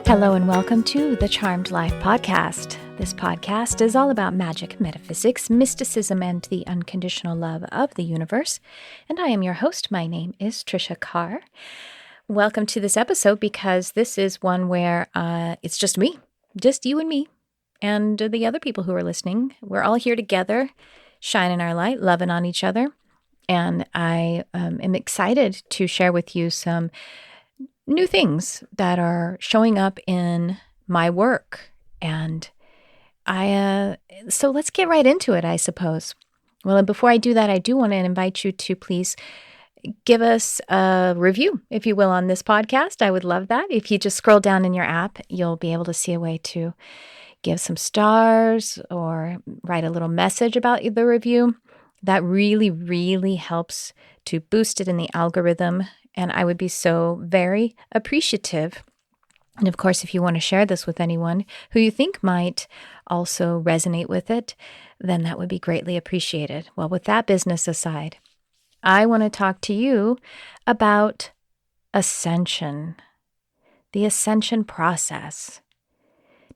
Hello and welcome to the Charmed Life Podcast. This podcast is all about magic, metaphysics, mysticism, and the unconditional love of the universe. And I am your host. My name is Tricia Carr. Welcome to this episode because this is one where it's just me, just you and me, and the other people who are listening. We're all here together, shining our light, loving on each other. And I am excited to share with you some new things that are showing up in my work. And so let's get right into it, I suppose. Well, and before I do that, I do want to invite you to please give us a review, if you will, on this podcast. I would love that. If you just scroll down in your app, you'll be able to see a way to give some stars or write a little message about the review. That really, really helps to boost it in the algorithm. And I would be so very appreciative. And of course, if you want to share this with anyone who you think might also resonate with it, then that would be greatly appreciated. Well, with that business aside, I want to talk to you about Ascension, the Ascension process.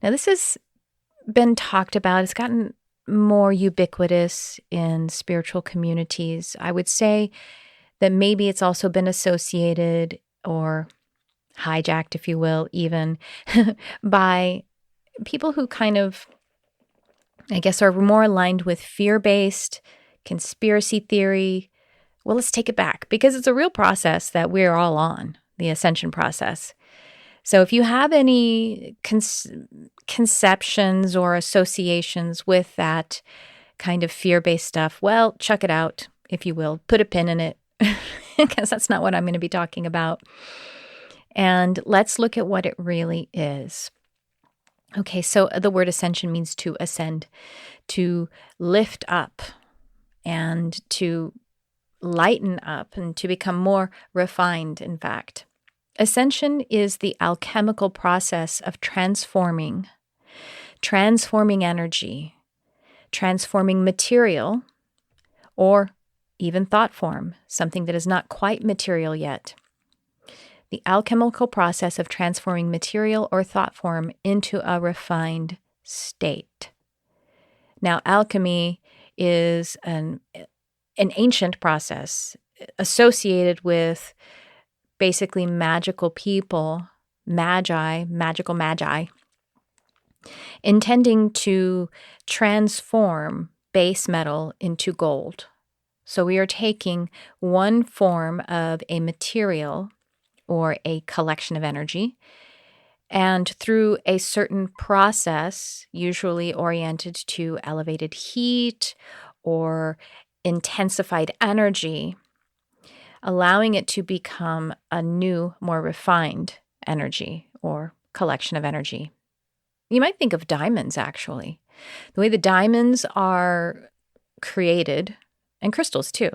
Now, this has been talked about. It's gotten more ubiquitous in spiritual communities. I would say that maybe it's also been associated or hijacked, if you will, even by people who kind of, I guess, are more aligned with fear-based conspiracy theory. Well, let's take it back because it's a real process that we're all on, the Ascension process. So if you have any conceptions or associations with that kind of fear-based stuff, well, chuck it out, if you will. Put a pin in it, because that's not what I'm going to be talking about. And let's look at what it really is. Okay, so the word ascension means to ascend, to lift up, and to lighten up, and to become more refined, in fact. Ascension is the alchemical process of transforming energy, transforming material, or even thought form, something that is not quite material yet. The alchemical process of transforming material or thought form into a refined state. Now, alchemy is an ancient process associated with basically magical people, magical magi, intending to transform base metal into gold. So we are taking one form of a material or a collection of energy, and through a certain process, usually oriented to elevated heat or intensified energy, allowing it to become a new, more refined energy or collection of energy. You might think of diamonds, actually. The way the diamonds are created, and crystals too,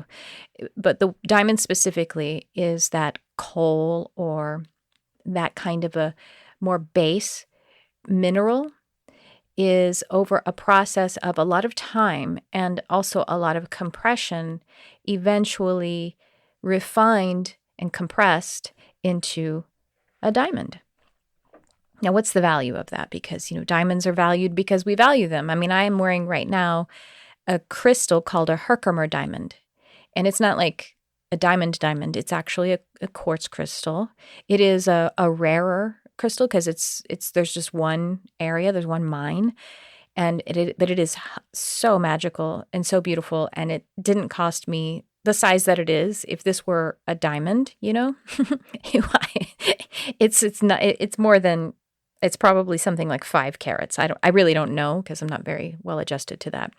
but the diamond specifically is that coal or that kind of a more base mineral is over a process of a lot of time and also a lot of compression, eventually refined and compressed into a diamond. Now, what's the value of that? Because, diamonds are valued because we value them. I mean, I am wearing right now a crystal called a Herkimer diamond. And it's not like a diamond. It's actually a quartz crystal. It is a rarer crystal because there's just one area, there's one mine. But it is so magical and so beautiful. And it didn't cost me the size that it is. If this were a diamond, it's probably something like 5 carats. I really don't know because I'm not very well adjusted to that.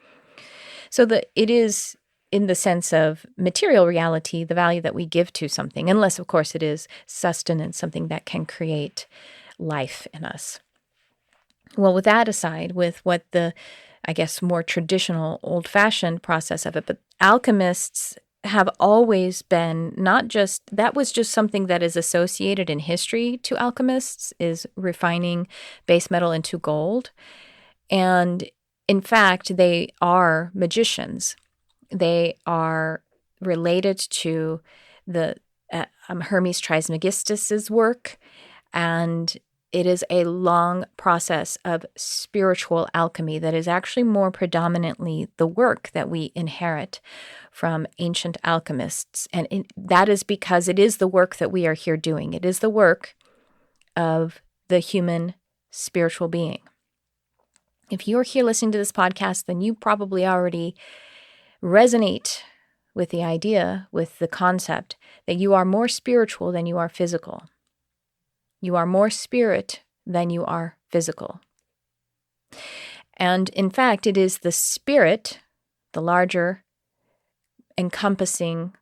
So it is, in the sense of material reality, the value that we give to something, unless, of course, it is sustenance, something that can create life in us. Well, with that aside, with what the, I guess, more traditional, old-fashioned process of it, but alchemists have always been that was just something that is associated in history to alchemists, is refining base metal into gold. And in fact, they are magicians. They are related to the Hermes Trismegistus's work, and It is a long process of spiritual alchemy that is actually more predominantly the work that we inherit from ancient alchemists. And that is because it is the work that we are here doing. It is the work of the human spiritual being. If you're here listening to this podcast, then you probably already resonate with the idea, with the concept that you are more spiritual than you are physical. You are more spirit than you are physical. And in fact, it is the spirit, the larger encompassing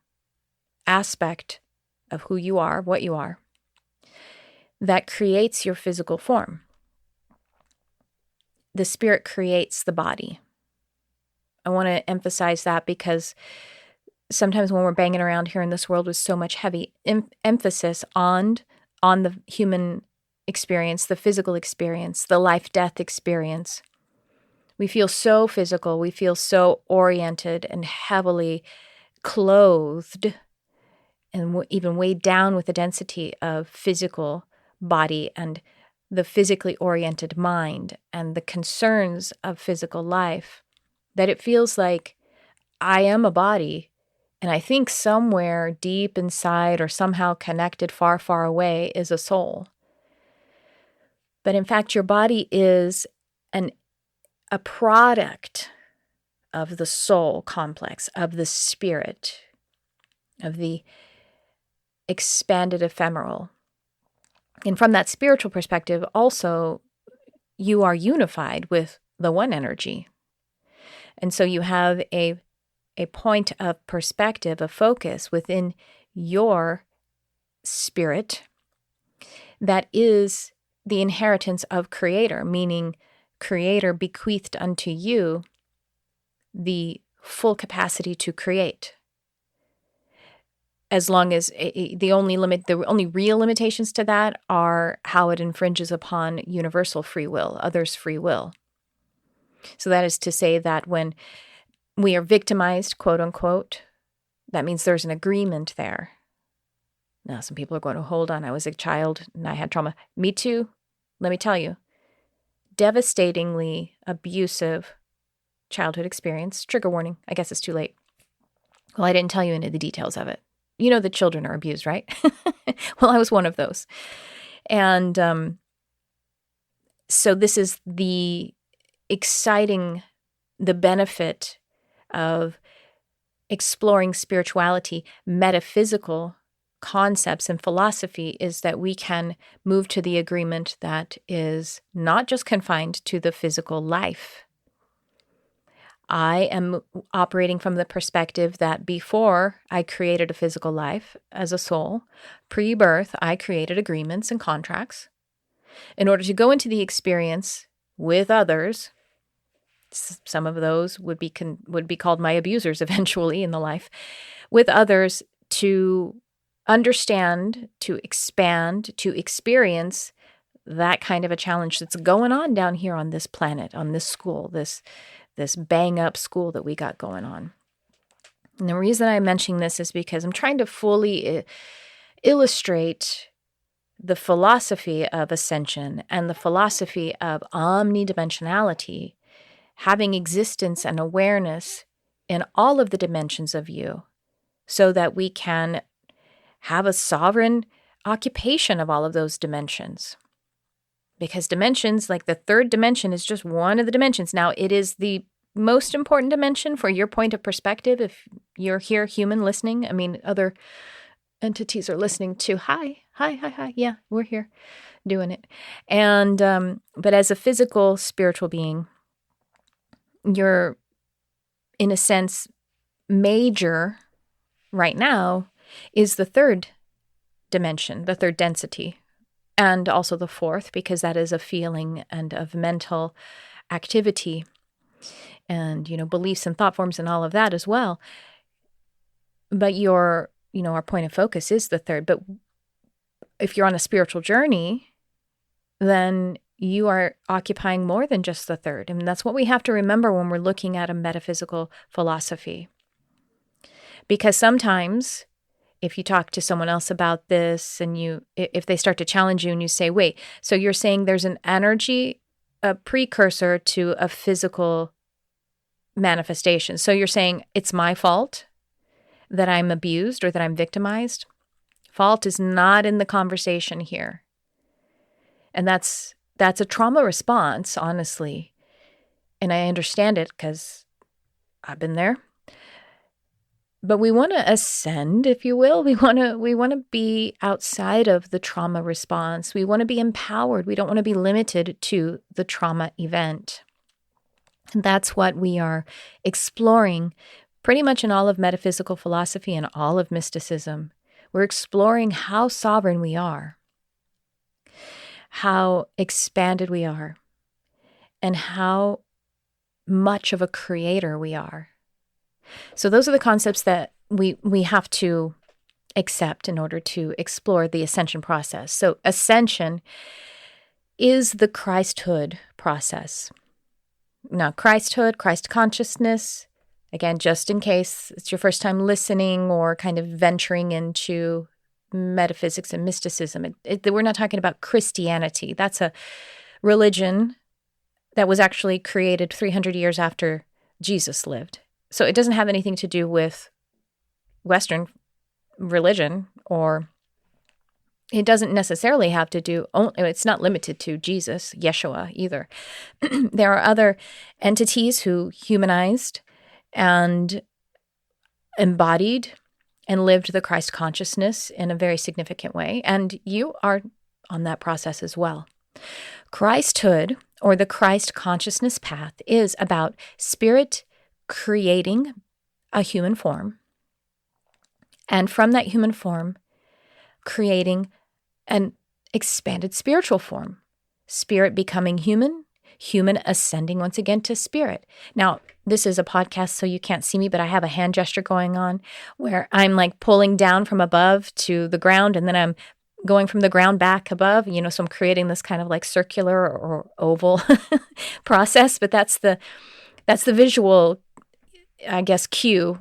aspect of who you are, what you are, that creates your physical form. The spirit creates the body. I want to emphasize that because sometimes when we're banging around here in this world with so much heavy emphasis on the human experience, the physical experience, the life-death experience, we feel so physical, we feel so oriented and heavily clothed and even weighed down with the density of physical body and the physically oriented mind and the concerns of physical life, that it feels like I am a body, and I think somewhere deep inside or somehow connected far, far away is a soul. But in fact, your body is a product of the soul complex, of the spirit, of the expanded ephemeral. And from that spiritual perspective, also, you are unified with the one energy. And so you have a point of perspective, a focus within your spirit that is the inheritance of Creator, meaning Creator bequeathed unto you the full capacity to create. As long as the only real limitations to that are how it infringes upon universal free will, others' free will. So that is to say that when we are victimized, quote unquote, that means there's an agreement there. Now, some people are going, hold on, I was a child and I had trauma. Me too. Let me tell you, devastatingly abusive childhood experience. Trigger warning. I guess it's too late. Well, I didn't tell you any of the details of it. You know that children are abused, right? Well, I was one of those. And so this is the benefit of exploring spirituality, metaphysical concepts and philosophy, is that we can move to the agreement that is not just confined to the physical life. I am operating from the perspective that before I created a physical life as a soul, pre-birth, I created agreements and contracts in order to go into the experience with others. Some of those would be called my abusers eventually in the life, with others to understand, to expand, to experience that kind of a challenge that's going on down here on this planet, on this school, this bang-up school that we got going on. And the reason I'm mentioning this is because I'm trying to fully illustrate the philosophy of ascension and the philosophy of omnidimensionality, having existence and awareness in all of the dimensions of you so that we can have a sovereign occupation of all of those dimensions. Because dimensions, like the third dimension, is just one of the dimensions. Now, it is the most important dimension for your point of perspective. If you're here, human, listening, I mean, other entities are listening too. Hi. Yeah, we're here doing it. And, but as a physical, spiritual being, you're, in a sense, major right now is the third dimension, the third density. And also the fourth, because that is a feeling and of mental activity and, beliefs and thought forms and all of that as well. But our point of focus is the third. But if you're on a spiritual journey, then you are occupying more than just the third. And that's what we have to remember when we're looking at a metaphysical philosophy. Because sometimes if you talk to someone else about this and if they start to challenge you and you say, wait, so you're saying there's an energy, a precursor to a physical manifestation. So you're saying it's my fault that I'm abused or that I'm victimized? Fault is not in the conversation here. And that's a trauma response, honestly. And I understand it because I've been there. But we want to ascend, if you will. We want to be outside of the trauma response. We want to be empowered. We don't want to be limited to the trauma event. And that's what we are exploring pretty much in all of metaphysical philosophy and all of mysticism. We're exploring how sovereign we are, how expanded we are, and how much of a creator we are. So those are the concepts that we have to accept in order to explore the ascension process. So ascension is the Christhood process. Now, Christhood, Christ consciousness, again, just in case it's your first time listening or kind of venturing into metaphysics and mysticism, we're not talking about Christianity. That's a religion that was actually created 300 years after Jesus lived. So it doesn't have anything to do with Western religion, or it doesn't necessarily have to do, it's not limited to Jesus, Yeshua either. There are other entities who humanized and embodied and lived the Christ consciousness in a very significant way. And you are on that process as well. Christhood, or the Christ consciousness path, is about spirit creating a human form, and from that human form, creating an expanded spiritual form. Spirit becoming human, human ascending once again to spirit. Now, this is a podcast, so you can't see me, but I have a hand gesture going on where I'm like pulling down from above to the ground, and then I'm going from the ground back above, so I'm creating this kind of like circular or oval process, but that's the visual, I guess,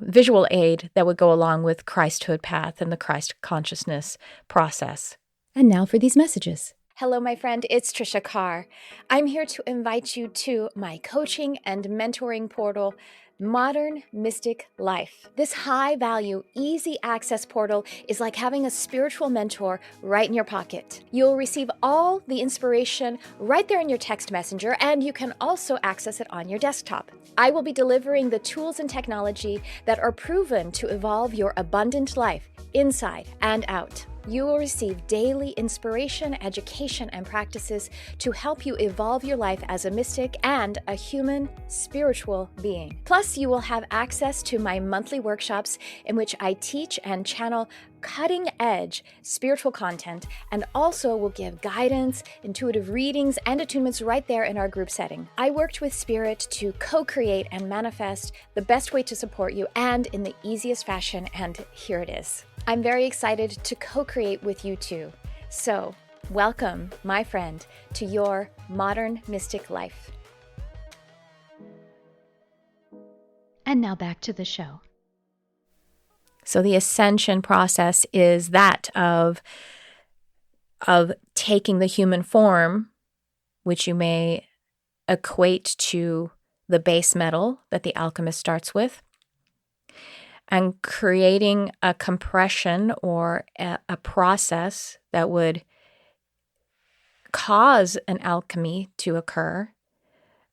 visual aid that would go along with Christhood path and the Christ consciousness process. And now for these messages. Hello, my friend. It's Tricia Carr. I'm here to invite you to my coaching and mentoring portal, Modern Mystic Life. This high-value, easy access portal is like having a spiritual mentor right in your pocket. You'll receive all the inspiration right there in your text messenger, and you can also access it on your desktop. I will be delivering the tools and technology that are proven to evolve your abundant life inside and out. You will receive daily inspiration, education, and practices to help you evolve your life as a mystic and a human spiritual being. Plus, you will have access to my monthly workshops in which I teach and channel cutting-edge spiritual content, and also will give guidance, intuitive readings, and attunements right there in our group setting. I worked with Spirit to co-create and manifest the best way to support you, and in the easiest fashion, and here it is. I'm very excited to co-create with you too. So, welcome, my friend, to your modern mystic life. And now back to the show. So the ascension process is that of taking the human form, which you may equate to the base metal that the alchemist starts with, and creating a compression or a process that would cause an alchemy to occur,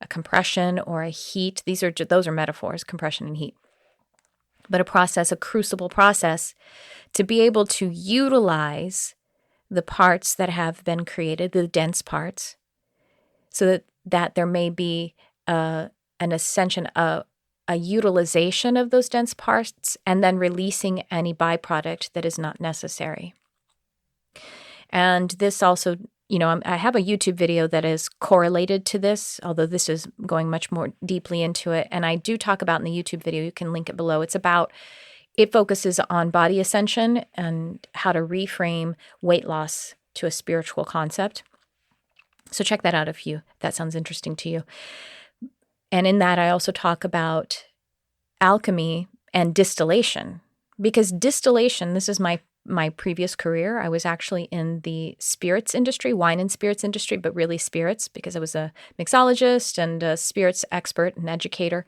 a compression or a heat. Those are metaphors, compression and heat. But a crucible process, to be able to utilize the parts that have been created, the dense parts, so that there may be an ascension, a utilization of those dense parts, and then releasing any byproduct that is not necessary. And this also, I have a YouTube video that is correlated to this, although this is going much more deeply into it. And I do talk about in the YouTube video, you can link it below. It focuses on body ascension and how to reframe weight loss to a spiritual concept. So check that out if that sounds interesting to you. And in that, I also talk about alchemy and distillation, because distillation, this is my previous career. I was actually in the spirits industry, wine and spirits industry, but really spirits, because I was a mixologist and a spirits expert and educator.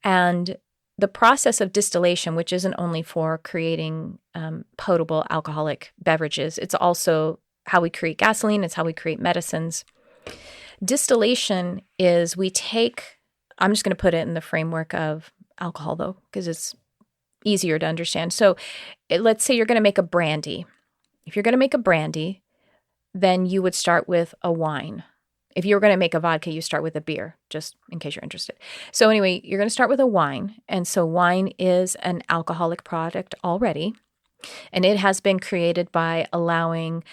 And the process of distillation, which isn't only for creating potable alcoholic beverages, it's also how we create gasoline, it's how we create medicines. Distillation is I'm just going to put it in the framework of alcohol, though, because it's easier to understand. So let's say you're going to make a brandy. If you're going to make a brandy, then you would start with a wine. If you were going to make a vodka, you start with a beer, just in case you're interested. So anyway, you're going to start with a wine. And so wine is an alcoholic product already. And it has been created by allowing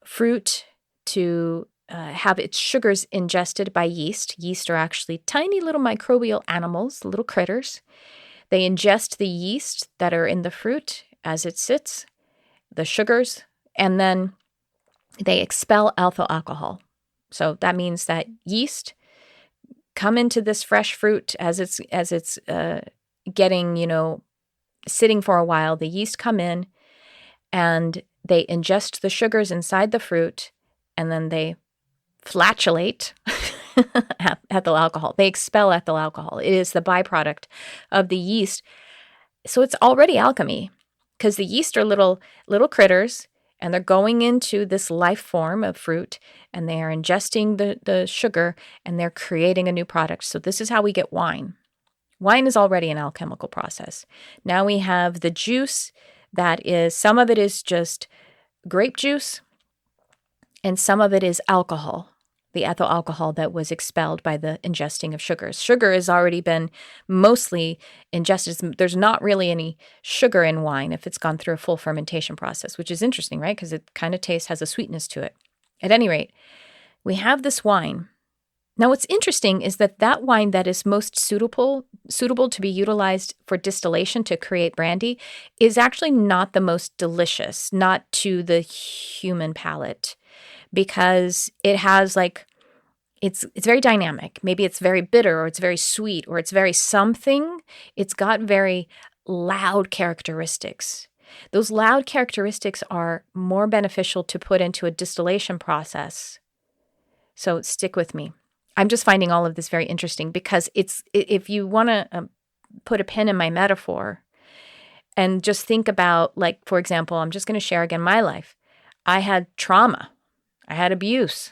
fruit to have its sugars ingested by yeast. Yeast are actually tiny little microbial animals, little critters. They ingest the yeast that are in the fruit as it sits, the sugars, and then they expel alpha alcohol. So that means that yeast come into this fresh fruit as it's getting, sitting for a while. The yeast come in and they ingest the sugars inside the fruit, and then they flatulate ethyl alcohol. They expel ethyl alcohol. It is the byproduct of the yeast. So it's already alchemy, because the yeast are little critters, and they're going into this life form of fruit, and they are ingesting the sugar, and they're creating a new product. So this is how we get wine. Wine is already an alchemical process. Now we have the juice that is, some of it is just grape juice, and some of it is alcohol, the ethyl alcohol that was expelled by the ingesting of sugars. Sugar has already been mostly ingested. There's not really any sugar in wine if it's gone through a full fermentation process, which is interesting, right? Because it kind of has a sweetness to it. At any rate, we have this wine. Now, what's interesting is that wine that is most suitable to be utilized for distillation to create brandy is actually not the most delicious, not to the human palate, because it has it's very dynamic. Maybe it's very bitter, or it's very sweet, or it's very something. It's got very loud characteristics. Those loud characteristics are more beneficial to put into a distillation process. So stick with me. I'm just finding all of this very interesting, because if you want to put a pin in my metaphor and just think about, for example, I'm just going to share again my life. I had trauma. I had abuse.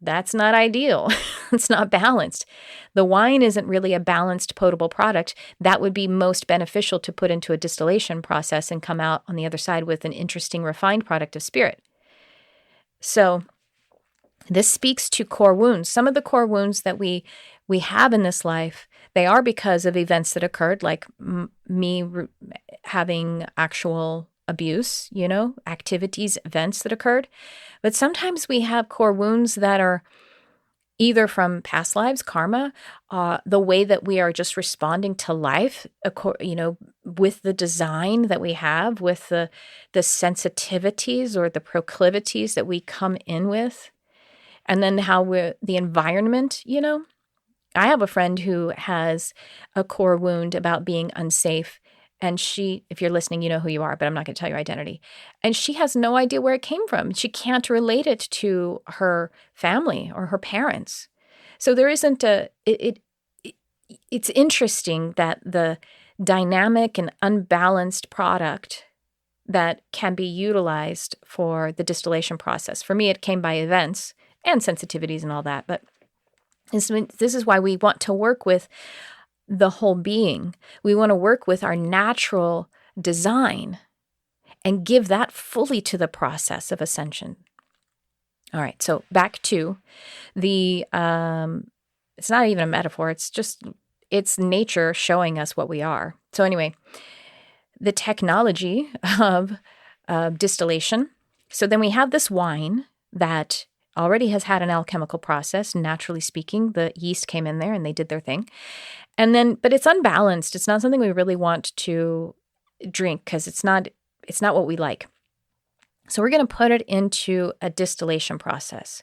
That's not ideal. It's not balanced. The wine isn't really a balanced, potable product that would be most beneficial to put into a distillation process and come out on the other side with an interesting, refined product of spirit. So this speaks to core wounds. Some of the core wounds that we have in this life, they are because of events that occurred, like me having actual abuse, activities, events that occurred. But sometimes we have core wounds that are either from past lives, karma, the way that we are just responding to life, with the design that we have, with the sensitivities or the proclivities that we come in with, and then how the environment, I have a friend who has a core wound about being unsafe. And she, if you're listening, you know who you are, but I'm not going to tell your identity. And she has no idea where it came from. She can't relate it to her family or her parents. So there isn't it's interesting that the dynamic and unbalanced product that can be utilized for the distillation process. For me, it came by events and sensitivities and all that. But this is why we want to work with the whole being. We want to work with our natural design and give that fully to the process of ascension. All right, so back to the, it's not even a metaphor, it's nature showing us what we are. So anyway, the technology of distillation. So then we have this wine that already has had an alchemical process. Naturally speaking, the yeast came in there and they did their thing. And then, but it's unbalanced. It's not something we really want to drink because it's not what we like. So we're going to put it into a distillation process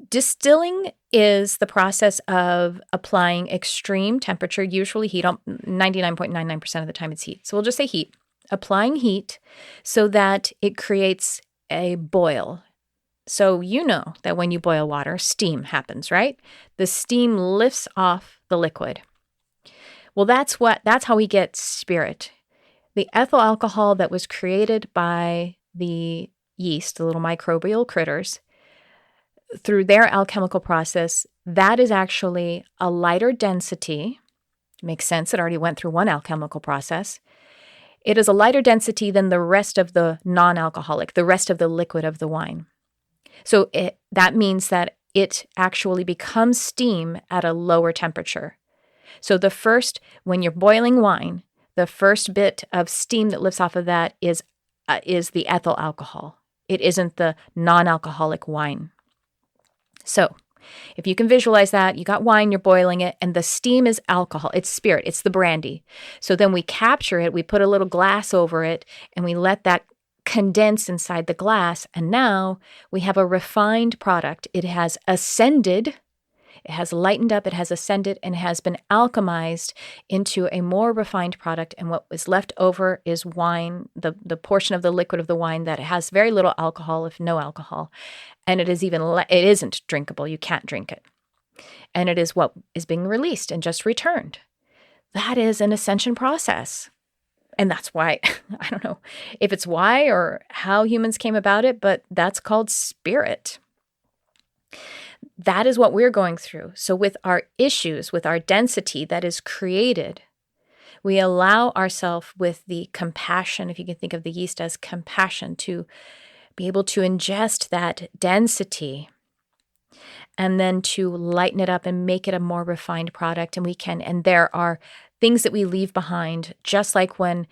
Distilling is the process of applying extreme temperature, usually heat. 99.99% of the time it's heat. So we'll just say heat. Applying heat so that it creates a boil. So you know that when you boil water, steam happens, right? The steam lifts off the liquid. Well, that's how we get spirit. The ethyl alcohol that was created by the yeast, the little microbial critters, through their alchemical process, that is actually a lighter density. Makes sense. It already went through one alchemical process. It is a lighter density than the rest of the non-alcoholic, the rest of the liquid of the wine. So that means that it actually becomes steam at a lower temperature. So when you're boiling wine, the first bit of steam that lifts off of that is the ethyl alcohol. It isn't the non-alcoholic wine. So if you can visualize that, you got wine, you're boiling it, and the steam is alcohol. It's spirit. It's the brandy. So then we capture it, we put a little glass over it, and we let that condense inside the glass. And now we have a refined product. It has ascended. It has lightened up, it has ascended, and has been alchemized into a more refined product. And what is left over is wine, the portion of the liquid of the wine that has very little alcohol, if no alcohol. And it isn't drinkable. You can't drink it. And it is what is being released and just returned. That is an ascension process. And that's why, I don't know if it's why or how humans came about it, but that's called spirit. That is what we're going through. So with our issues, with our density that is created, we allow ourselves with the compassion, if you can think of the yeast as compassion, to be able to ingest that density and then to lighten it up and make it a more refined product. And there are things that we leave behind, just like when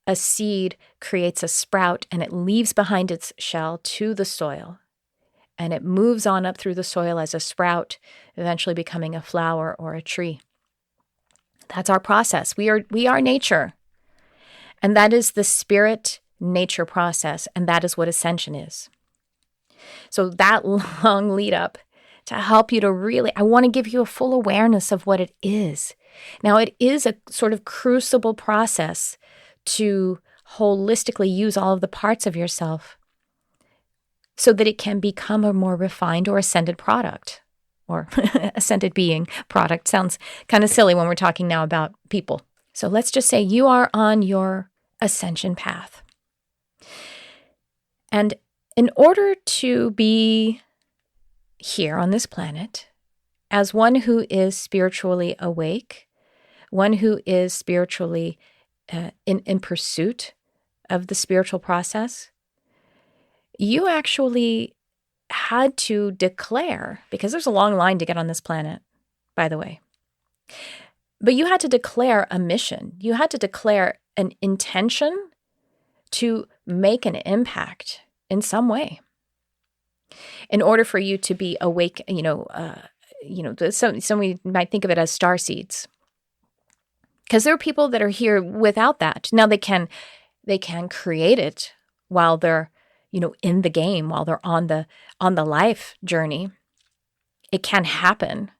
a seed creates a sprout and it leaves behind its shell to the soil. And it moves on up through the soil as a sprout, eventually becoming a flower or a tree. That's our process. We are nature. And that is the spirit nature process. And that is what ascension is. So that long lead up to help you to really, I want to give you a full awareness of what it is. Now, it is a sort of crucible process to holistically use all of the parts of yourself so that it can become a more refined or ascended product, or ascended being product. Sounds kind of silly when we're talking now about people. So let's just say you are on your ascension path. And in order to be here on this planet as one who is spiritually awake, one who is spiritually in pursuit of the spiritual process, you actually had to declare, because there's a long line to get on this planet, by the way, but you had to declare a mission. You had to declare an intention to make an impact in some way in order for you to be awake. Some we might think of it as star seeds, because there are people that are here without that. Now they can create it while they're in the game, while they're on the life journey. It can happen.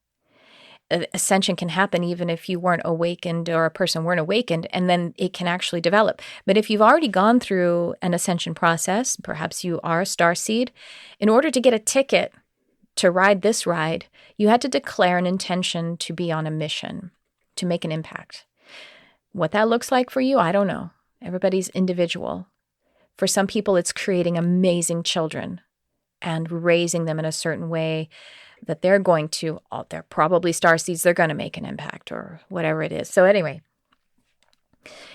Ascension can happen even if you weren't awakened or a person weren't awakened, and then it can actually develop. But if you've already gone through an ascension process, perhaps you are a starseed, in order to get a ticket to ride this ride, you had to declare an intention to be on a mission, to make an impact. What that looks like for you, I don't know. Everybody's individual. For some people, it's creating amazing children and raising them in a certain way that they're probably starseeds, they're going to make an impact or whatever it is. So anyway,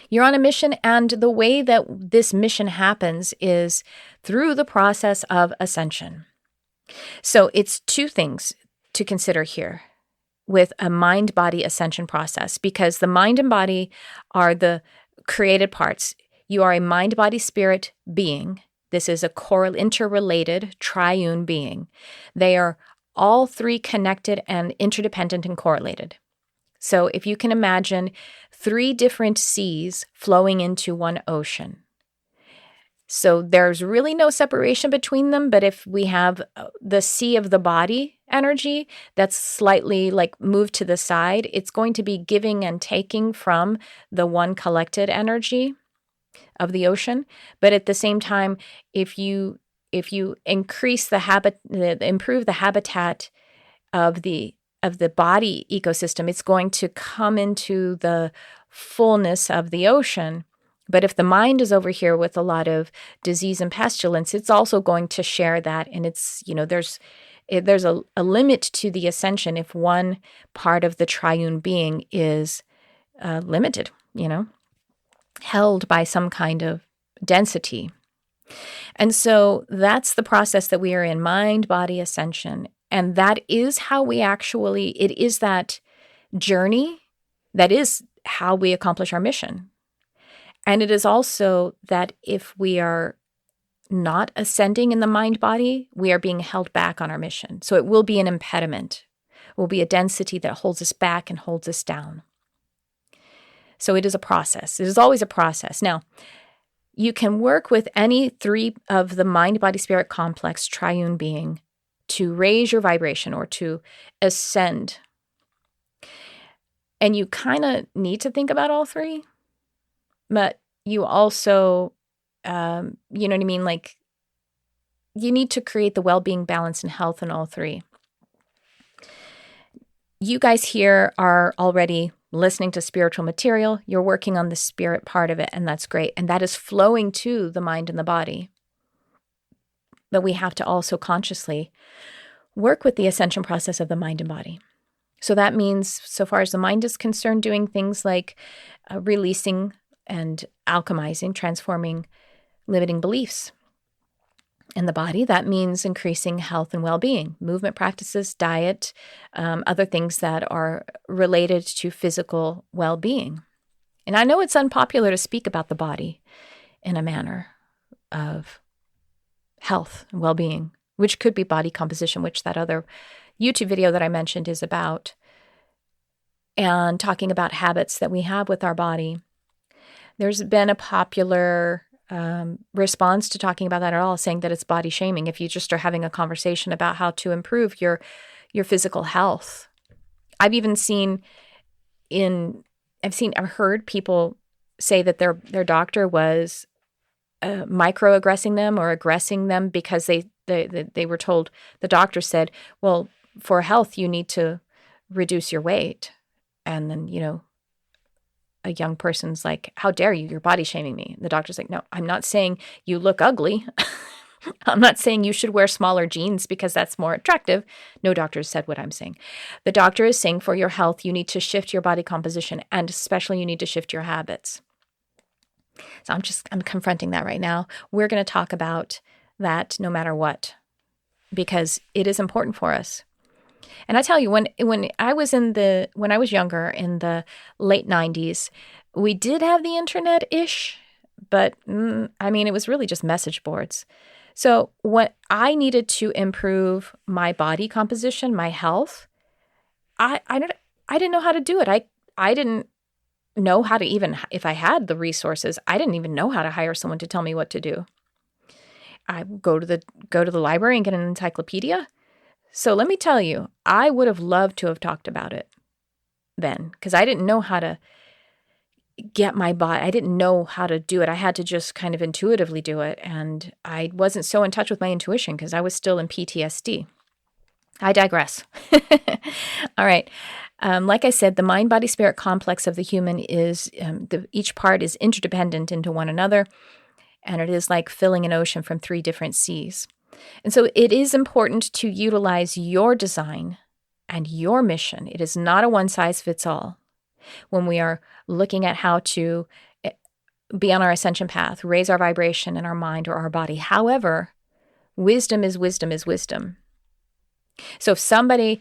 you're on a mission, and the way that this mission happens is through the process of ascension. So it's two things to consider here with a mind-body ascension process, because the mind and body are the created parts. You are a mind-body-spirit being. This is a interrelated triune being. They are all three connected and interdependent and correlated. So if you can imagine 3 different seas flowing into one ocean. So there's really no separation between them. But if we have the sea of the body energy that's slightly like moved to the side, it's going to be giving and taking from the one collected energy of the ocean. But at the same time, if you increase improve the habitat of the body ecosystem, it's going to come into the fullness of the ocean. But if the mind is over here with a lot of disease and pestilence, it's also going to share that. And it's, there's a limit to the ascension if one part of the triune being is limited, held by some kind of density. And so that's the process that we are in, mind-body ascension. And that is how it is that journey, that is how we accomplish our mission. And it is also that if we are not ascending in the mind-body, we are being held back on our mission. So it will be an impediment. It will be a density that holds us back and holds us down. So it is a process. It is always a process. Now, you can work with any three of the mind-body-spirit complex triune being to raise your vibration or to ascend. And you kind of need to think about all three, but you also, you know what I mean? Like, you need to create the well-being, balance, and health in all three. You guys here are already listening to spiritual material. You're working on the spirit part of it, and that's great. And that is flowing to the mind and the body. But we have to also consciously work with the ascension process of the mind and body. So that means, so far as the mind is concerned, doing things like releasing and alchemizing, transforming limiting beliefs. In the body, that means increasing health and well-being, movement practices, diet, other things that are related to physical well-being. And I know it's unpopular to speak about the body in a manner of health and well-being, which could be body composition, which that other YouTube video that I mentioned is about, and talking about habits that we have with our body. There's been a popular response to talking about that at all, saying that it's body shaming if you just are having a conversation about how to improve your physical health. I've even I've heard people say that their doctor was microaggressing them or aggressing them because they were told, the doctor said, well, for health, you need to reduce your weight. And then, a young person's like, how dare you? You're body shaming me. The doctor's like, no, I'm not saying you look ugly. I'm not saying you should wear smaller jeans because that's more attractive. No doctor said what I'm saying. The doctor is saying for your health, you need to shift your body composition, and especially you need to shift your habits. So I'm confronting that right now. We're going to talk about that no matter what, because it is important for us. And I tell you, when I was younger in the late 90s, we did have the internet-ish, but it was really just message boards. So when I needed to improve my body composition, my health, I didn't know how to do it. I didn't know how to, even if I had the resources, I didn't even know how to hire someone to tell me what to do. I go to the library and get an encyclopedia. So let me tell you, I would have loved to have talked about it then, because I didn't know how to get my body. I didn't know how to do it. I had to just kind of intuitively do it. And I wasn't so in touch with my intuition because I was still in PTSD. I digress. All right. Like I said, the mind-body-spirit complex of the human is, each part is interdependent into one another. And it is like filling an ocean from 3 different seas. And so it is important to utilize your design and your mission. It is not a one-size-fits-all when we are looking at how to be on our ascension path, raise our vibration in our mind or our body. However, wisdom is wisdom is wisdom. So if somebody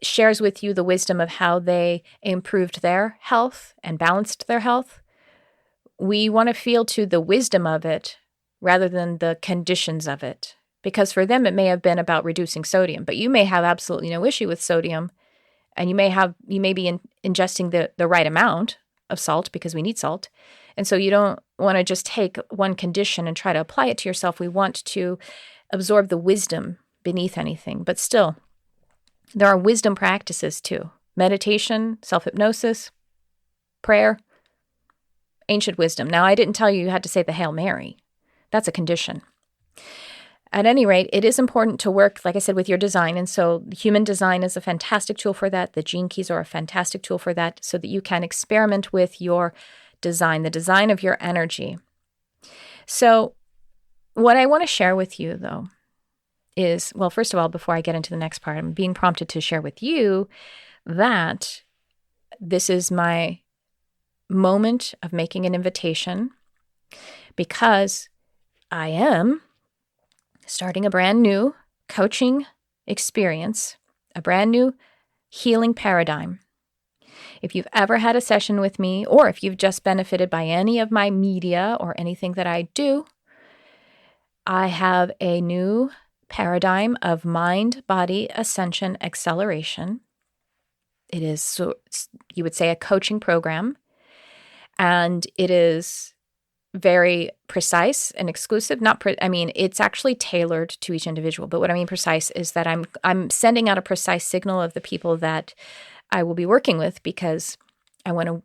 shares with you the wisdom of how they improved their health and balanced their health, we want to feel to the wisdom of it rather than the conditions of it. Because for them, it may have been about reducing sodium, but you may have absolutely no issue with sodium, and you may be ingesting the right amount of salt because we need salt, And so you don't want to just take one condition and try to apply it to yourself. We want to absorb the wisdom beneath anything. But still, there are wisdom practices too. Meditation, self-hypnosis, prayer, ancient wisdom. Now, I didn't tell you had to say the Hail Mary. That's a condition. At any rate, it is important to work, like I said, with your design. And so human design is a fantastic tool for that. The gene keys are a fantastic tool for that, so that you can experiment with your design, the design of your energy. So what I want to share with you, though, is, well, first of all, before I get into the next part, I'm being prompted to share with you that this is my moment of making an invitation, because I am starting a brand new coaching experience, a brand new healing paradigm. If you've ever had a session with me, or if you've just benefited by any of my media or anything that I do, I have a new paradigm of mind-body ascension acceleration. It is, so you would say, a coaching program, and it is very precise and exclusive. It's actually tailored to each individual. But what I mean precise is that I'm sending out a precise signal of the people that I will be working with, because I want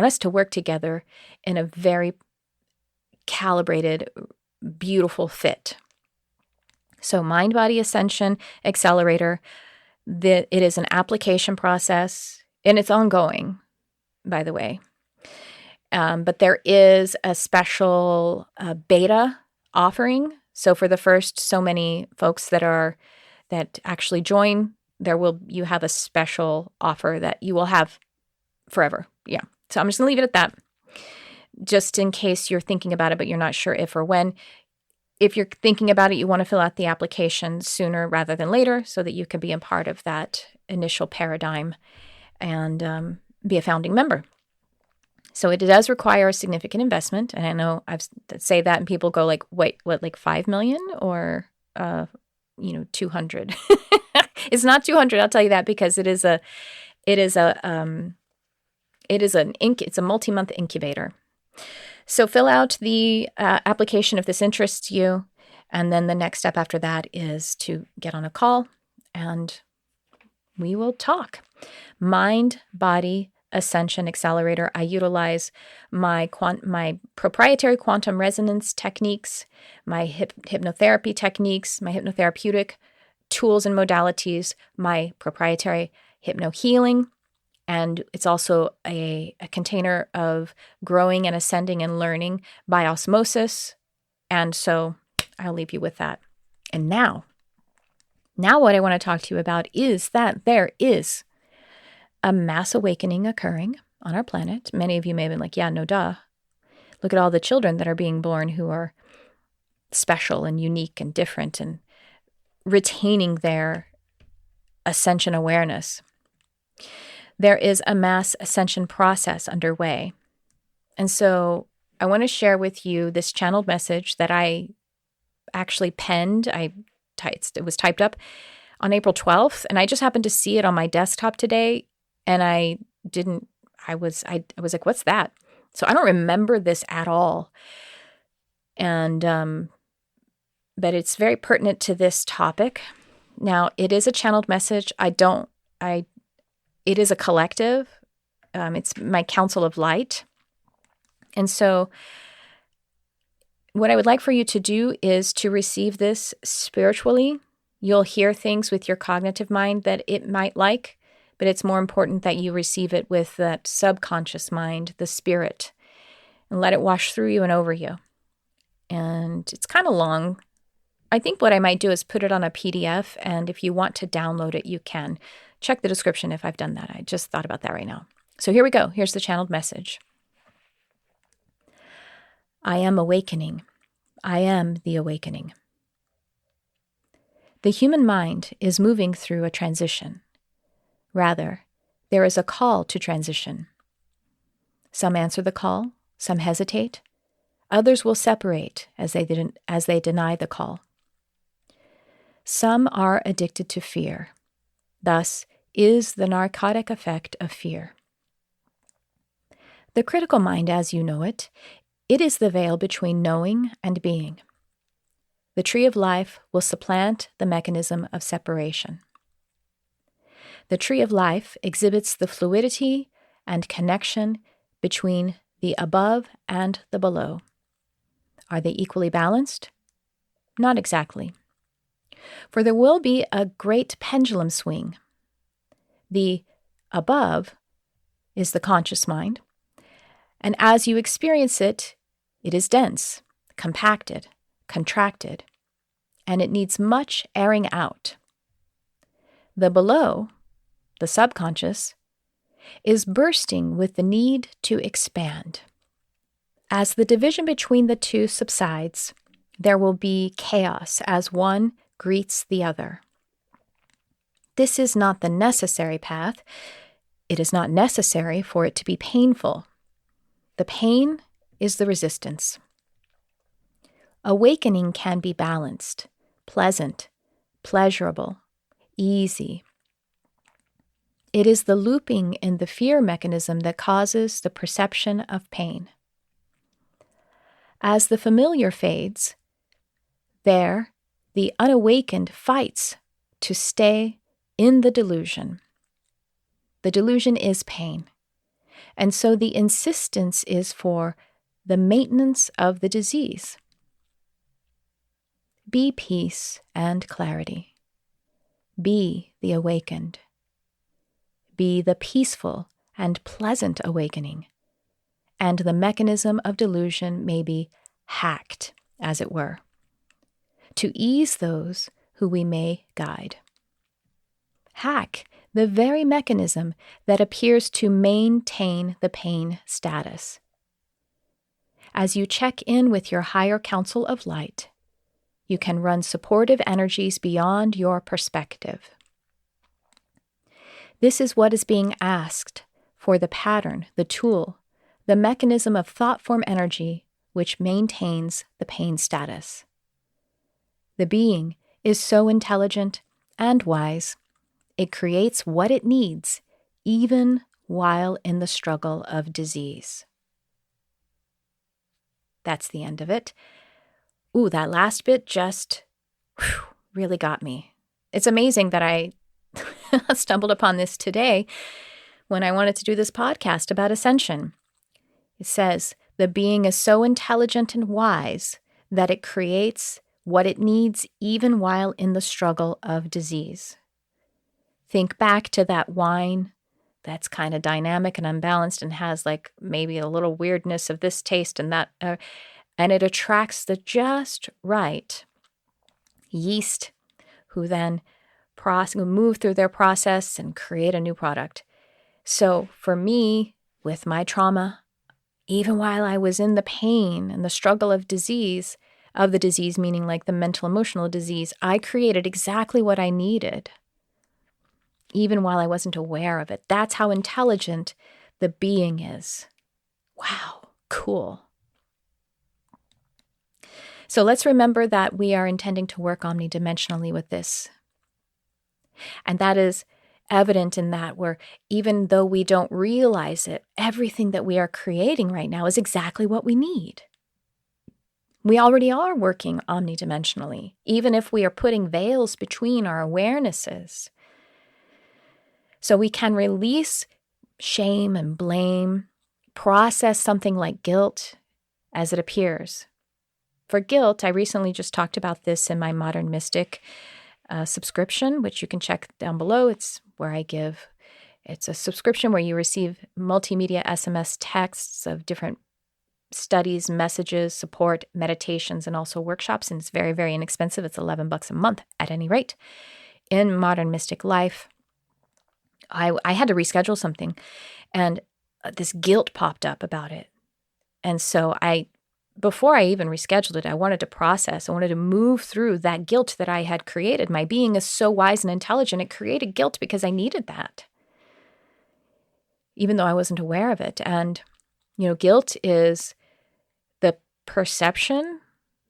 us to work together in a very calibrated, beautiful fit. So Mind Body Ascension Accelerator, it is an application process, and it's ongoing, by the way. But there is a special beta offering. So for the first so many folks that actually join, you have a special offer that you will have forever. Yeah. So I'm just gonna leave it at that, just in case you're thinking about it, but you're not sure if or when. If you're thinking about it, you want to fill out the application sooner rather than later, so that you can be a part of that initial paradigm and be a founding member. So it does require a significant investment. And I know I've say that and people go like, wait, what, like 5 million or, 200? It's not 200. I'll tell you that, because it's a multi-month incubator. So fill out the application if this interests you. And then the next step after that is to get on a call and we will talk. Mind, Body, Ascension Accelerator. I utilize my proprietary quantum resonance techniques, my hypnotherapy techniques, my hypnotherapeutic tools and modalities, my proprietary hypno-healing, and it's also a container of growing and ascending and learning by osmosis. And so I'll leave you with that. And now what I want to talk to you about is that there is a mass awakening occurring on our planet. Many of you may have been like, yeah, no duh. Look at all the children that are being born who are special and unique and different and retaining their ascension awareness. There is a mass ascension process underway. And so I want to share with you this channeled message that I actually penned. It was typed up on April 12th, and I just happened to see it on my desktop today. And I was like, what's that? So I don't remember this at all. And, but it's very pertinent to this topic. Now, it is a channeled message. It is a collective. It's my council of light. And so what I would like for you to do is to receive this spiritually. You'll hear things with your cognitive mind that it might like, but it's more important that you receive it with that subconscious mind, the spirit, and let it wash through you and over you. And it's kind of long. I think what I might do is put it on a PDF, and if you want to download it, you can. Check the description if I've done that. I just thought about that right now. So here we go. Here's the channeled message. I am awakening. I am the awakening. The human mind is moving through a transition. Rather, there is a call to transition. Some answer the call, some hesitate. Others will separate as they deny the call. Some are addicted to fear. Thus is the narcotic effect of fear. The critical mind, as you know it, it is the veil between knowing and being. The tree of life will supplant the mechanism of separation. The tree of life exhibits the fluidity and connection between the above and the below. Are they equally balanced? Not exactly. For there will be a great pendulum swing. The above is the conscious mind, and as you experience it, it is dense, compacted, contracted, and it needs much airing out. The below, the subconscious, is bursting with the need to expand. As the division between the two subsides, there will be chaos as one greets the other. This is not the necessary path. It is not necessary for it to be painful. The pain is the resistance. Awakening can be balanced, pleasant, pleasurable, easy. It is the looping in the fear mechanism that causes the perception of pain. As the familiar fades, there, the unawakened fights to stay in the delusion. The delusion is pain, and so the insistence is for the maintenance of the disease. Be peace and clarity. Be the awakened. Be the peaceful and pleasant awakening, and the mechanism of delusion may be hacked, as it were, to ease those who we may guide. Hack the very mechanism that appears to maintain the pain status. As you check in with your higher council of light, you can run supportive energies beyond your perspective. This is what is being asked for the pattern, the tool, the mechanism of thought form energy which maintains the pain status. The being is so intelligent and wise, it creates what it needs, even while in the struggle of disease. That's the end of it. Ooh, that last bit just really got me. It's amazing that I stumbled upon this today when I wanted to do this podcast about Ascension. It says, the being is so intelligent and wise that it creates what it needs even while in the struggle of disease. Think back to that wine that's kind of dynamic and unbalanced and has like maybe a little weirdness of this taste and that, and it attracts the just right yeast who then move through their process and create a new product. So for me, with my trauma, even while I was in the pain and the struggle of the disease meaning like the mental emotional disease, I created exactly what I needed, even while I wasn't aware of it. That's how intelligent the being is. Wow, cool. So let's remember that we are intending to work omnidimensionally with this. And that is evident in that even though we don't realize it, everything that we are creating right now is exactly what we need. We already are working omnidimensionally, even if we are putting veils between our awarenesses. So we can release shame and blame, process something like guilt as it appears. For guilt, I recently just talked about this in my Modern Mystic subscription, which you can check down below. It's a subscription where you receive multimedia SMS texts of different studies, messages, support, meditations, and also workshops. And it's very, very inexpensive. It's $11 a month at any rate. In Modern Mystic Life, I had to reschedule something, and this guilt popped up about it. And so before I even rescheduled it, I wanted to move through that guilt that I had created. My being is so wise and intelligent, it created guilt because I needed that, even though I wasn't aware of it. And, guilt is the perception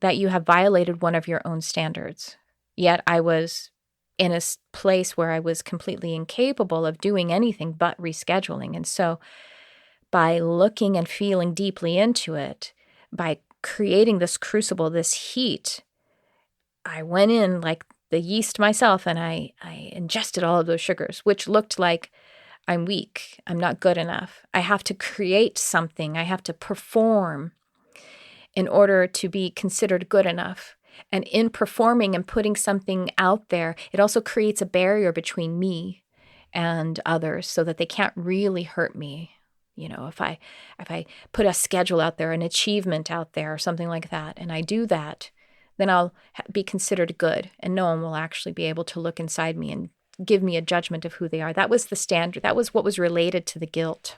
that you have violated one of your own standards. Yet I was in a place where I was completely incapable of doing anything but rescheduling. And so by looking and feeling deeply into it, by creating this crucible, this heat, I went in like the yeast myself and I ingested all of those sugars, which looked like I'm weak. I'm not good enough. I have to create something. I have to perform in order to be considered good enough. And in performing and putting something out there, it also creates a barrier between me and others so that they can't really hurt me. If I put a schedule out there, an achievement out there, or something like that, and I do that, then I'll be considered good, and no one will actually be able to look inside me and give me a judgment of who they are. That was the standard. That was what was related to the guilt.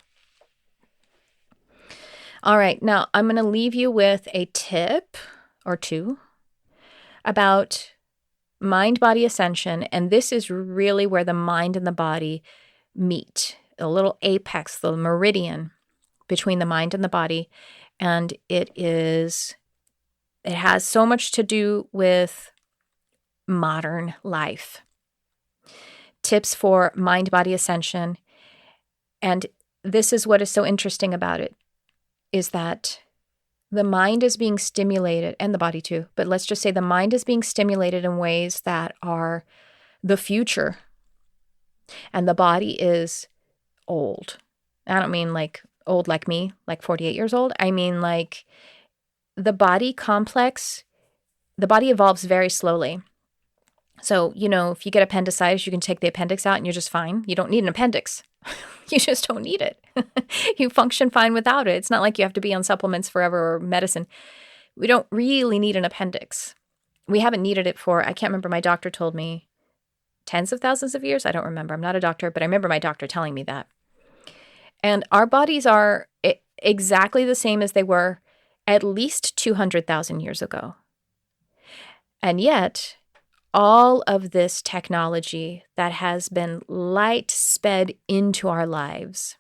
All right, now I'm going to leave you with a tip or two about mind-body ascension, and this is really where the mind and the body meet, a little apex, the meridian between the mind and the body, and it has so much to do with modern life. Tips for mind-body ascension, and this is what is so interesting about it, is that the mind is being stimulated, and the body too, but let's just say the mind is being stimulated in ways that are the future, and the body is old. I don't mean like old like me, like 48 years old. I mean like the body complex, the body evolves very slowly. So, if you get appendicitis, you can take the appendix out and you're just fine. You don't need an appendix. You just don't need it. You function fine without it. It's not like you have to be on supplements forever or medicine. We don't really need an appendix. We haven't needed it for, I can't remember, my doctor told me tens of thousands of years. I don't remember. I'm not a doctor, but I remember my doctor telling me that. And our bodies are exactly the same as they were at least 200,000 years ago. And yet, all of this technology that has been light sped into our lives,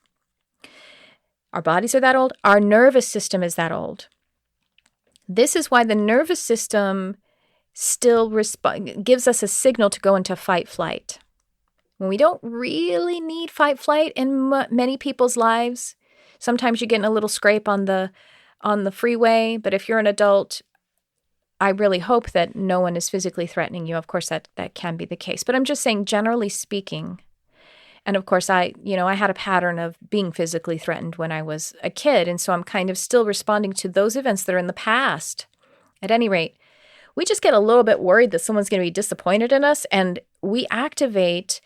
our bodies are that old, our nervous system is that old. This is why the nervous system still gives us a signal to go into fight flight. When we don't really need fight flight in many people's lives, sometimes you're getting a little scrape on the freeway, but if you're an adult, I really hope that no one is physically threatening you. Of course, that can be the case. But I'm just saying, generally speaking, and of course, I had a pattern of being physically threatened when I was a kid. And so I'm kind of still responding to those events that are in the past. At any rate, we just get a little bit worried that someone's going to be disappointed in us. And we activate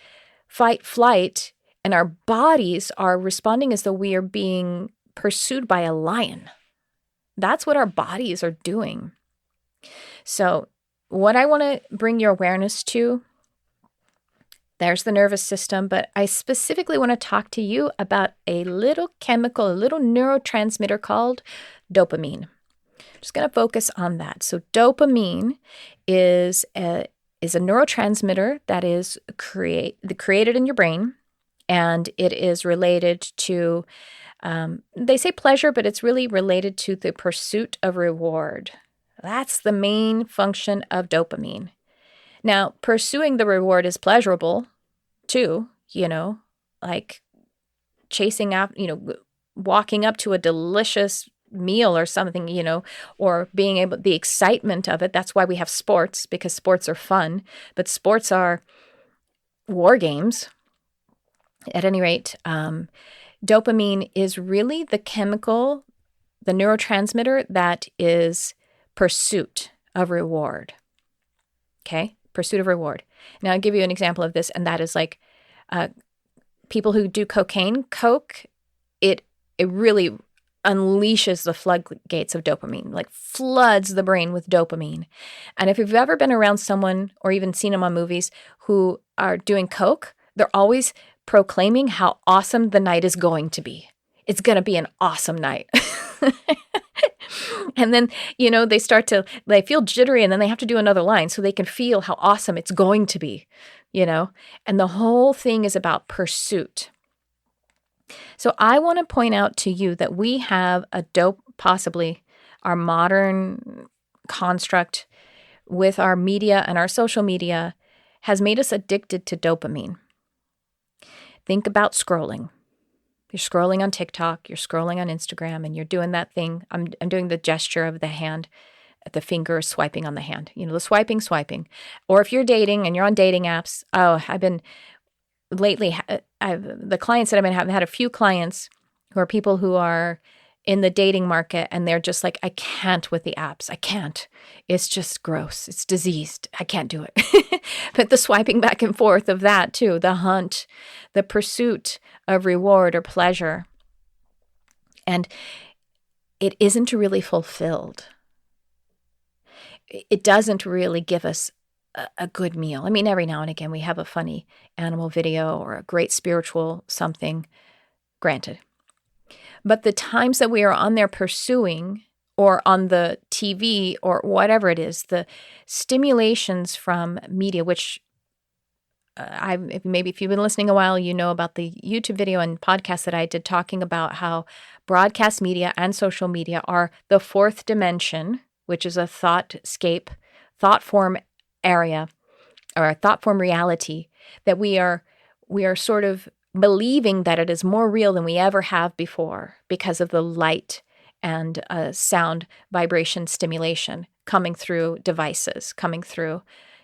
fight, flight, and our bodies are responding as though we are being pursued by a lion. That's what our bodies are doing. So what I want to bring your awareness to, there's the nervous system, but I specifically want to talk to you about a little chemical, a little neurotransmitter called dopamine. I'm just going to focus on that. So dopamine is a neurotransmitter that is created in your brain, and it is related to, they say pleasure, but it's really related to the pursuit of reward. That's the main function of dopamine. Now, pursuing the reward is pleasurable too, like chasing out, walking up to a delicious meal or something, or being able, the excitement of it. That's why we have sports, because sports are fun, but sports are war games. At any rate, dopamine is really the chemical, the neurotransmitter that is pursuit of reward. Okay? Pursuit of reward. Now, I'll give you an example of this, and that is like people who do cocaine. Coke, it really unleashes the floodgates of dopamine, like floods the brain with dopamine. And if you've ever been around someone or even seen them on movies who are doing coke, they're always proclaiming how awesome the night is going to be. It's going to be an awesome night. And then, they feel jittery, and then they have to do another line so they can feel how awesome it's going to be, and the whole thing is about pursuit. So I want to point out to you that we have possibly our modern construct with our media and our social media has made us addicted to dopamine. Think about scrolling. You're scrolling on TikTok, you're scrolling on Instagram, and you're doing that thing. I'm doing the gesture of the hand, the finger swiping on the hand. The swiping. Or if you're dating and you're on dating apps, I've been lately, the clients that I've had a few clients who are people who are in the dating market, and they're just like, I can't with the apps. I can't. It's just gross. It's diseased. I can't do it. But the swiping back and forth of that too, the hunt, the pursuit of reward or pleasure. And it isn't really fulfilled. It doesn't really give us a good meal. I mean, every now and again we have a funny animal video or a great spiritual something, granted. But the times that we are on there pursuing, or on the TV or whatever it is, the stimulations from media, which maybe if you've been listening a while, you know about the YouTube video and podcast that I did talking about how broadcast media and social media are the fourth dimension, which is a thought form area, or a thought form reality, that we are sort of believing that it is more real than we ever have before because of the light and sound vibration stimulation coming through devices, coming through,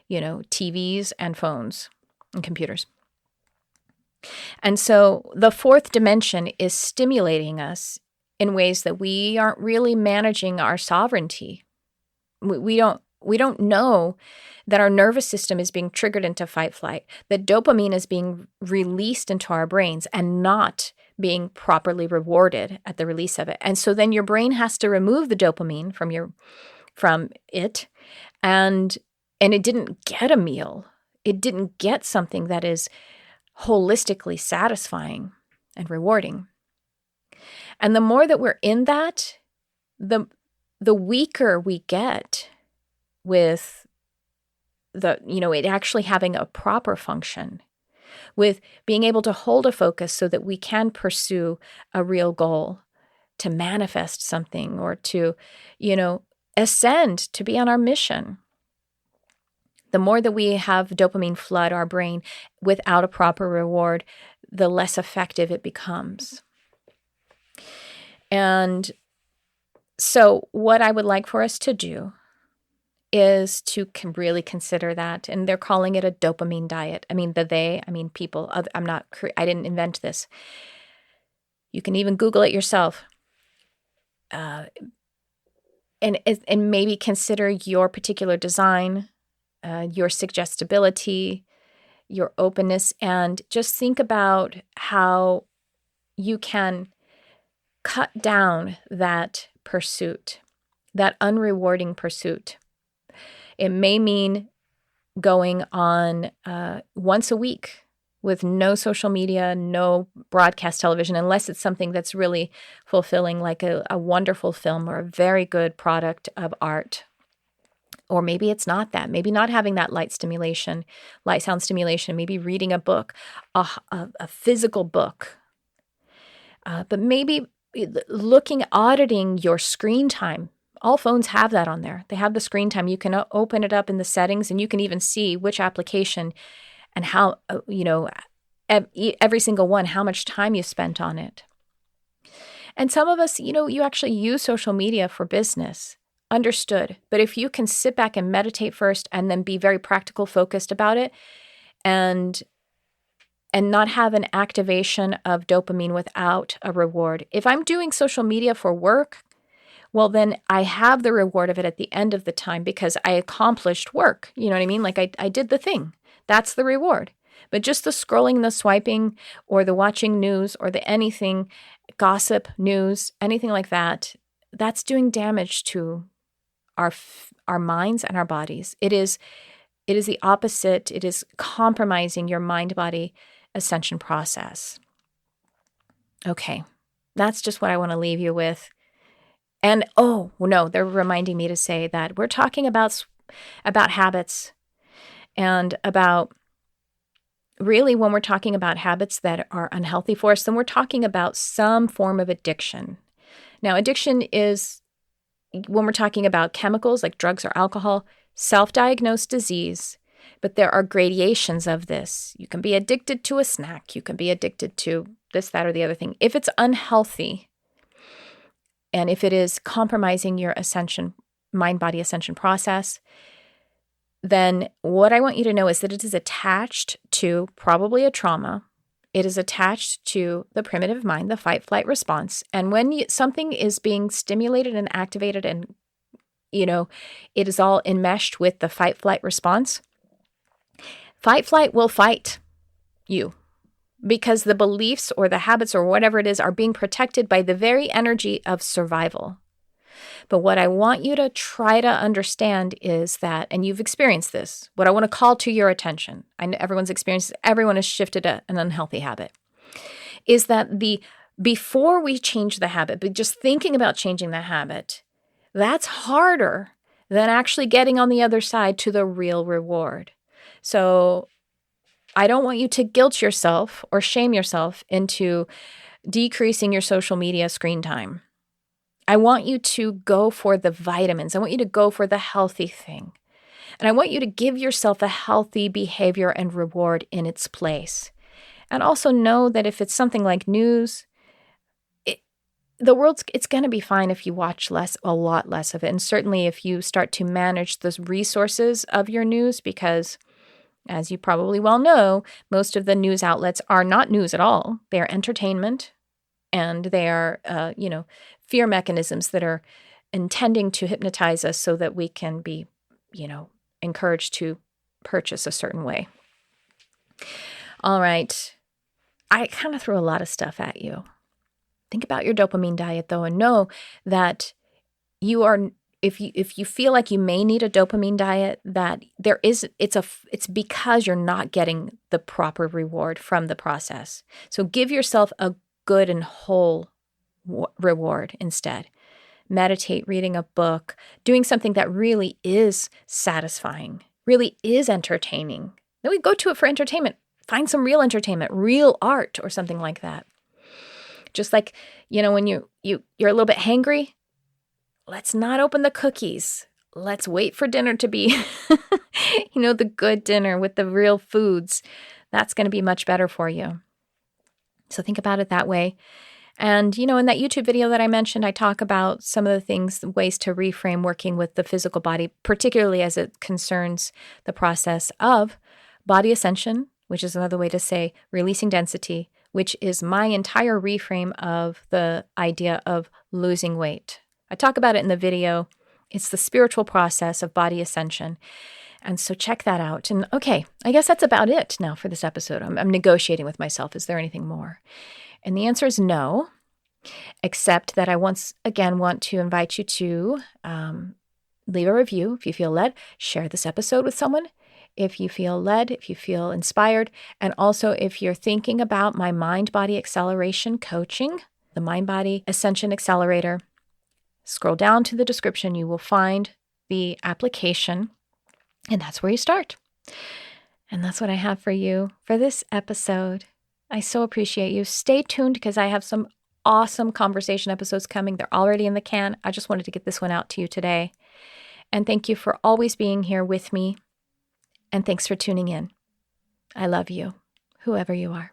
TVs and phones and computers. And so the fourth dimension is stimulating us in ways that we aren't really managing our sovereignty. We don't know that our nervous system is being triggered into fight flight, that dopamine is being released into our brains and not being properly rewarded at the release of it. And so then your brain has to remove the dopamine from it, and it didn't get a meal. It didn't get something that is holistically satisfying and rewarding. And the more that we're in that, the weaker we get with it actually having a proper function, with being able to hold a focus so that we can pursue a real goal, to manifest something, or to, ascend, to be on our mission. The more that we have dopamine flood our brain without a proper reward, the less effective it becomes. And so what I would like for us to do is to really consider that. And they're calling it a dopamine diet. I mean, people. I didn't invent this. You can even Google it yourself. And maybe consider your particular design, your suggestibility, your openness, and just think about how you can cut down that pursuit, that unrewarding pursuit. It may mean going on once a week with no social media, no broadcast television, unless it's something that's really fulfilling, like a wonderful film or a very good product of art. Or maybe it's not that. Maybe not having that light sound stimulation, maybe reading a book, a physical book. But maybe auditing your screen time. All phones have that on there. They have the screen time. You can open it up in the settings, and you can even see which application and how, every single one, how much time you spent on it. And some of us, you actually use social media for business. Understood. But if you can sit back and meditate first and then be very practical, focused about it, and not have an activation of dopamine without a reward. If I'm doing social media for work, well, then I have the reward of it at the end of the time because I accomplished work. You know what I mean? Like I did the thing. That's the reward. But just the scrolling, the swiping, or the watching news, or the anything, gossip, news, anything like that, that's doing damage to our minds and our bodies. It is the opposite. It is compromising your mind-body ascension process. Okay, that's just what I want to leave you with. And they're reminding me to say that we're talking about habits, and about really when we're talking about habits that are unhealthy for us, then we're talking about some form of addiction. Now, addiction is, when we're talking about chemicals like drugs or alcohol, self-diagnosed disease, but there are gradations of this. You can be addicted to a snack. You can be addicted to this, that, or the other thing. If it's unhealthy, and if it is compromising your ascension, mind-body ascension process, then what I want you to know is that it is attached to probably a trauma. It is attached to the primitive mind, the fight-flight response. And when something is being stimulated and activated and, it is all enmeshed with the fight-flight response, fight-flight will fight you because the beliefs or the habits or whatever it is are being protected by the very energy of survival. But what I want you to try to understand is that, and you've experienced this, what I want to call to your attention, I know everyone's experienced, everyone has shifted an unhealthy habit, is that before we change the habit, but just thinking about changing the habit, that's harder than actually getting on the other side to the real reward. So I don't want you to guilt yourself or shame yourself into decreasing your social media screen time. I want you to go for the vitamins. I want you to go for the healthy thing. And I want you to give yourself a healthy behavior and reward in its place. And also know that if it's something like news, it's going to be fine if you watch a lot less of it. And certainly if you start to manage the resources of your news, because as you probably well know, most of the news outlets are not news at all. They are entertainment, and they are, fear mechanisms that are intending to hypnotize us so that we can be, encouraged to purchase a certain way. All right. I kind of threw a lot of stuff at you. Think about your dopamine diet, though, and know that you are, if you feel like you may need a dopamine diet, that it's because you're not getting the proper reward from the process. So give yourself a good and whole reward instead. Meditate, reading a book, doing something that really is satisfying, really is entertaining. Then we go to it for entertainment. Find some real entertainment, real art or something like that. Just like, when you're a little bit hangry, let's not open the cookies. Let's wait for dinner to be, the good dinner with the real foods. That's going to be much better for you. So think about it that way. And, in that YouTube video that I mentioned, I talk about some of the things, ways to reframe working with the physical body, particularly as it concerns the process of body ascension, which is another way to say releasing density, which is my entire reframe of the idea of losing weight. I talk about it in the video. It's the spiritual process of body ascension. And so check that out. And okay, I guess that's about it now for this episode. I'm negotiating with myself. Is there anything more? And the answer is no, except that I once again want to invite you to leave a review if you feel led. Share this episode with someone if you feel led, if you feel inspired. And also if you're thinking about my mind-body acceleration coaching, the Mind-Body Ascension Accelerator, scroll down to the description. You will find the application, and that's where you start. And that's what I have for you for this episode. I so appreciate you. Stay tuned because I have some awesome conversation episodes coming. They're already in the can. I just wanted to get this one out to you today. And thank you for always being here with me. And thanks for tuning in. I love you, whoever you are.